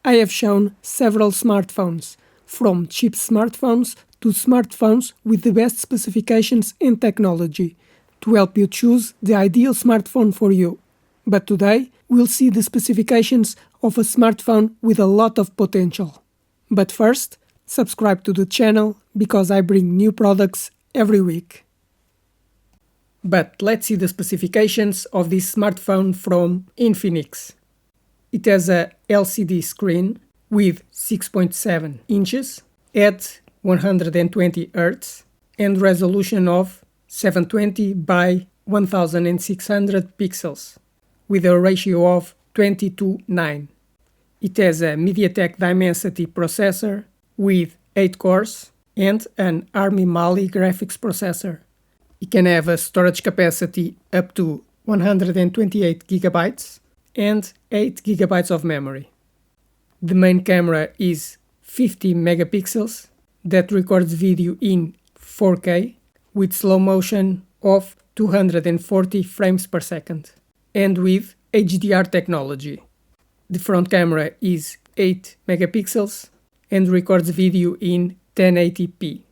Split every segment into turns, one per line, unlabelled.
I have shown several smartphones, from cheap smartphones to smartphones with the best specifications and technology, to help you choose the ideal smartphone for you. But today, we'll see the specifications of a smartphone with a lot of potential. But first, subscribe to the channel because I bring new products every week. But let's see the specifications of this smartphone from Infinix. It has a LCD screen with 6.7 inches at 120 Hz and resolution of 720 by 1600 pixels with a ratio of 20:9. It has a MediaTek Dimensity processor with 8 cores and an Army Mali graphics processor. It can have a storage capacity up to 128 GB and 8 GB of memory. The main camera is 50 megapixels that records video in 4K with slow motion of 240 frames per second and with HDR technology. The front camera is 8 megapixels and records video in 1080p.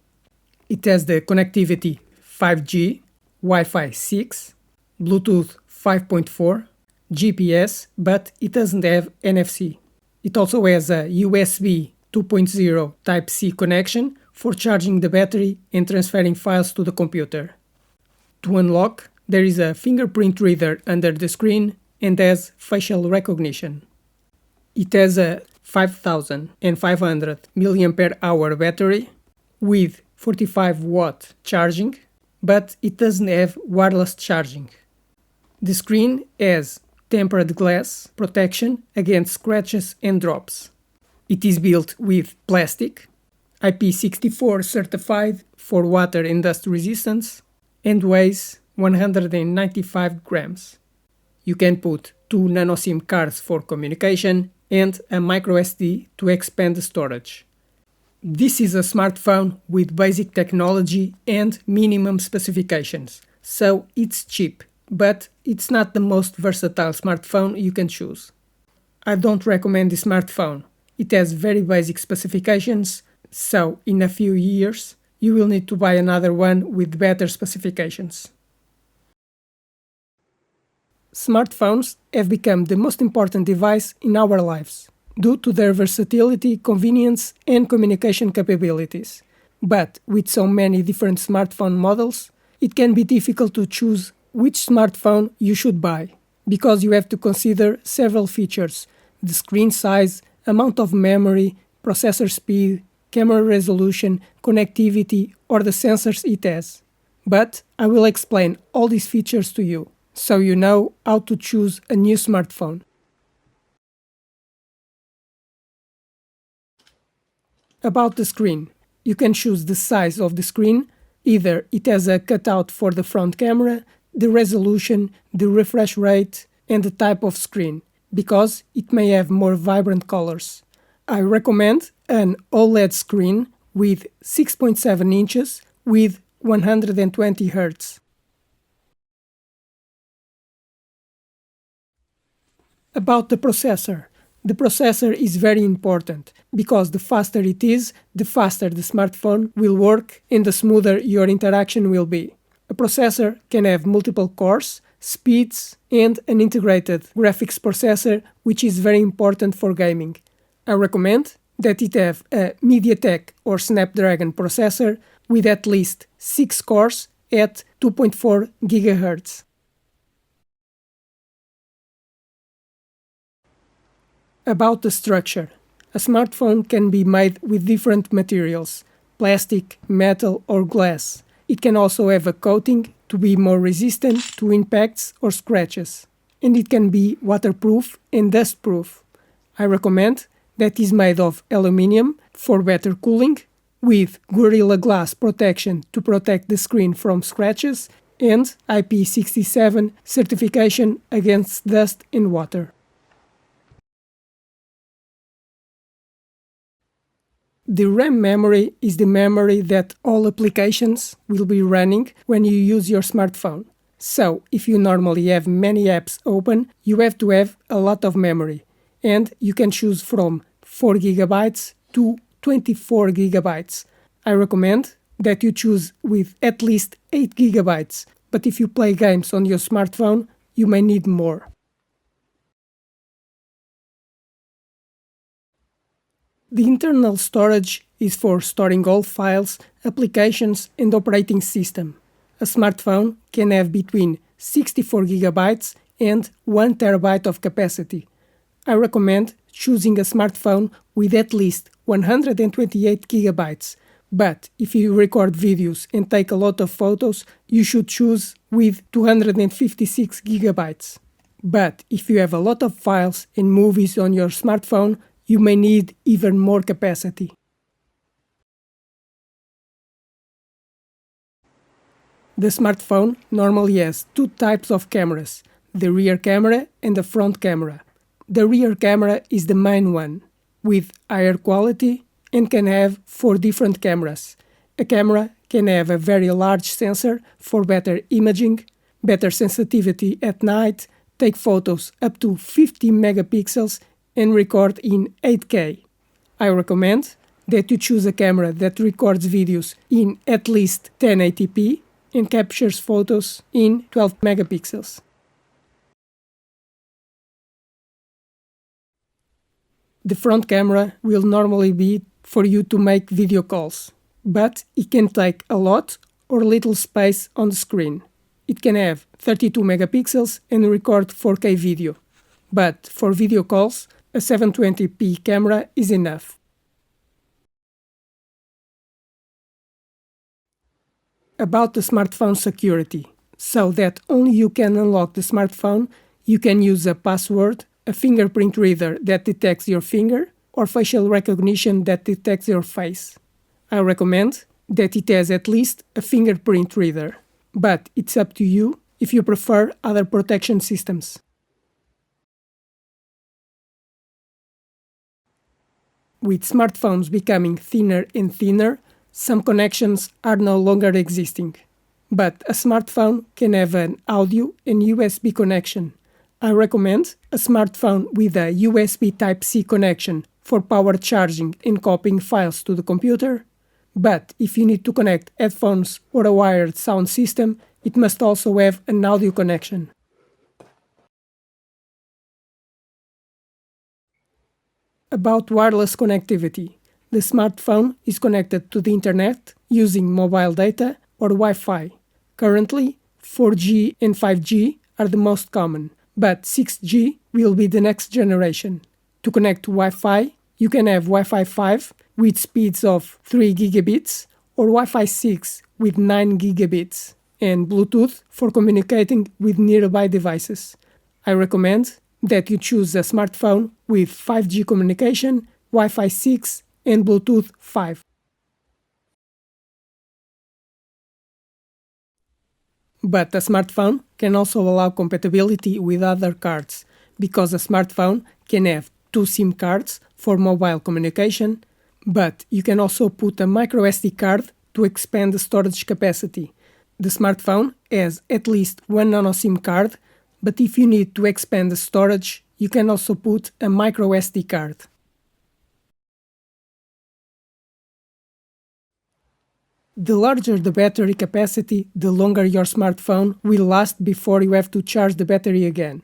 It has the connectivity 5G, Wi-Fi 6, Bluetooth 5.4, GPS, but it doesn't have NFC. It also has a USB 2.0 Type-C connection for charging the battery and transferring files to the computer. To unlock, there is a fingerprint reader under the screen and has facial recognition. It has a 5500 mAh battery with 45-watt charging, but it doesn't have wireless charging. The screen has tempered glass protection against scratches and drops. It is built with plastic, IP64 certified for water and dust resistance, and weighs 195 grams. You can put 2 nano SIM cards for communication and a microSD to expand the storage. This is a smartphone with basic technology and minimum specifications, so it's cheap, but it's not the most versatile smartphone you can choose. I don't recommend this smartphone. It has very basic specifications, so in a few years you will need to buy another one with better specifications. Smartphones have become the most important device in our lives, due to their versatility, convenience, and communication capabilities. But with so many different smartphone models, it can be difficult to choose which smartphone you should buy, because you have to consider several features: the screen size, amount of memory, processor speed, camera resolution, connectivity, or the sensors it has. But I will explain all these features to you, so you know how to choose a new smartphone. About the screen, you can choose the size of the screen. Either it has a cutout for the front camera, the resolution, the refresh rate, and the type of screen, because it may have more vibrant colors. I recommend an OLED screen with 6.7 inches with 120 Hz. About the processor. The processor is very important, because the faster it is, the faster the smartphone will work and the smoother your interaction will be. A processor can have multiple cores, speeds, and an integrated graphics processor, which is very important for gaming. I recommend that it have a MediaTek or Snapdragon processor with at least 6 cores at 2.4 GHz. About the structure. A smartphone can be made with different materials: plastic, metal, or glass. It can also have a coating to be more resistant to impacts or scratches. And it can be waterproof and dustproof. I recommend that it is made of aluminium for better cooling, with Gorilla Glass protection to protect the screen from scratches, and IP67 certification against dust and water. The RAM memory is the memory that all applications will be running when you use your smartphone. So, if you normally have many apps open, you have to have a lot of memory, and you can choose from 4 GB to 24 GB. I recommend that you choose with at least 8 GB, but if you play games on your smartphone, you may need more. The internal storage is for storing all files, applications, and operating system. A smartphone can have between 64 GB and 1 TB of capacity. I recommend choosing a smartphone with at least 128 GB, but if you record videos and take a lot of photos, you should choose with 256 GB. But if you have a lot of files and movies on your smartphone, you may need even more capacity. The smartphone normally has two types of cameras, the rear camera and the front camera. The rear camera is the main one, with higher quality and can have 4 different cameras. A camera can have a very large sensor for better imaging, better sensitivity at night, take photos up to 50 megapixels, and record in 8K. I recommend that you choose a camera that records videos in at least 1080p and captures photos in 12 megapixels. The front camera will normally be for you to make video calls, but it can take a lot or little space on the screen. It can have 32 megapixels and record 4K video, but for video calls, a 720p camera is enough. About the smartphone security, so that only you can unlock the smartphone, you can use a password, a fingerprint reader that detects your finger, or facial recognition that detects your face. I recommend that it has at least a fingerprint reader, but it's up to you if you prefer other protection systems. With smartphones becoming thinner and thinner, some connections are no longer existing. But a smartphone can have an audio and USB connection. I recommend a smartphone with a USB Type-C connection for power charging and copying files to the computer. But if you need to connect headphones or a wired sound system, it must also have an audio connection. About wireless connectivity, the smartphone is connected to the internet using mobile data or Wi-Fi. Currently, 4G and 5G are the most common, but 6G will be the next generation. To connect to Wi-Fi, you can have Wi-Fi 5 with speeds of 3 gigabits or Wi-Fi 6 with 9 gigabits, and Bluetooth for communicating with nearby devices. I recommend that you choose a smartphone with 5G communication, Wi-Fi 6, and Bluetooth 5. But a smartphone can also allow compatibility with other cards, because a smartphone can have 2 SIM cards for mobile communication, but you can also put a microSD card to expand the storage capacity. The smartphone has at least 1 nano SIM card, but if you need to expand the storage, you can also put a microSD card. The larger the battery capacity, the longer your smartphone will last before you have to charge the battery again.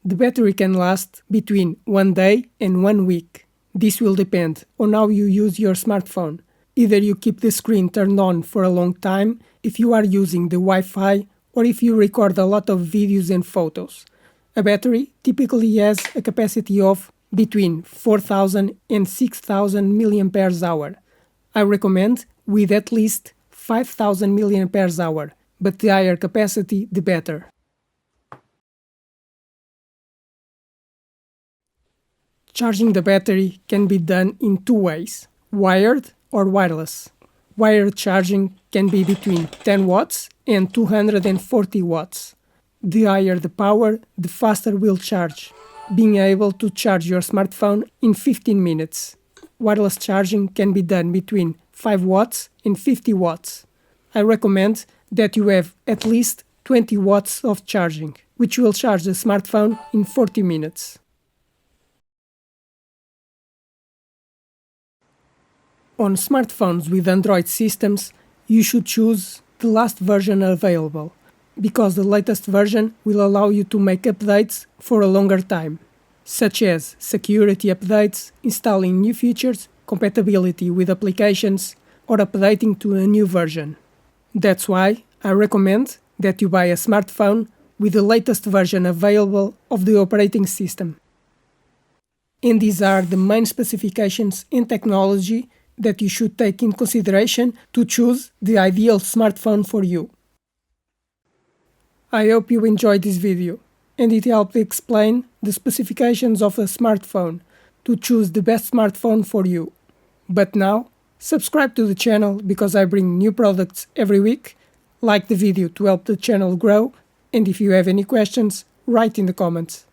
The battery can last between 1 day and 1 week. This will depend on how you use your smartphone. Either you keep the screen turned on for a long time if you are using the Wi-Fi, or if you record a lot of videos and photos. A battery typically has a capacity of between 4,000 and 6,000 mAh. I recommend with at least 5,000 mAh, but the higher capacity, the better. Charging the battery can be done in 2 ways, wired or wireless. Wired charging can be between 10 watts and 240 watts. The higher the power, the faster will charge, being able to charge your smartphone in 15 minutes. Wireless charging can be done between 5 watts and 50 watts. I recommend that you have at least 20 watts of charging, which will charge the smartphone in 40 minutes. On smartphones with Android systems, you should choose the last version available, because the latest version will allow you to make updates for a longer time, such as security updates, installing new features, compatibility with applications, or updating to a new version. That's why I recommend that you buy a smartphone with the latest version available of the operating system. And these are the main specifications and technology that you should take in consideration to choose the ideal smartphone for you. I hope you enjoyed this video and it helped explain the specifications of a smartphone to choose the best smartphone for you. But now, subscribe to the channel because I bring new products every week, like the video to help the channel grow, and if you have any questions, write in the comments.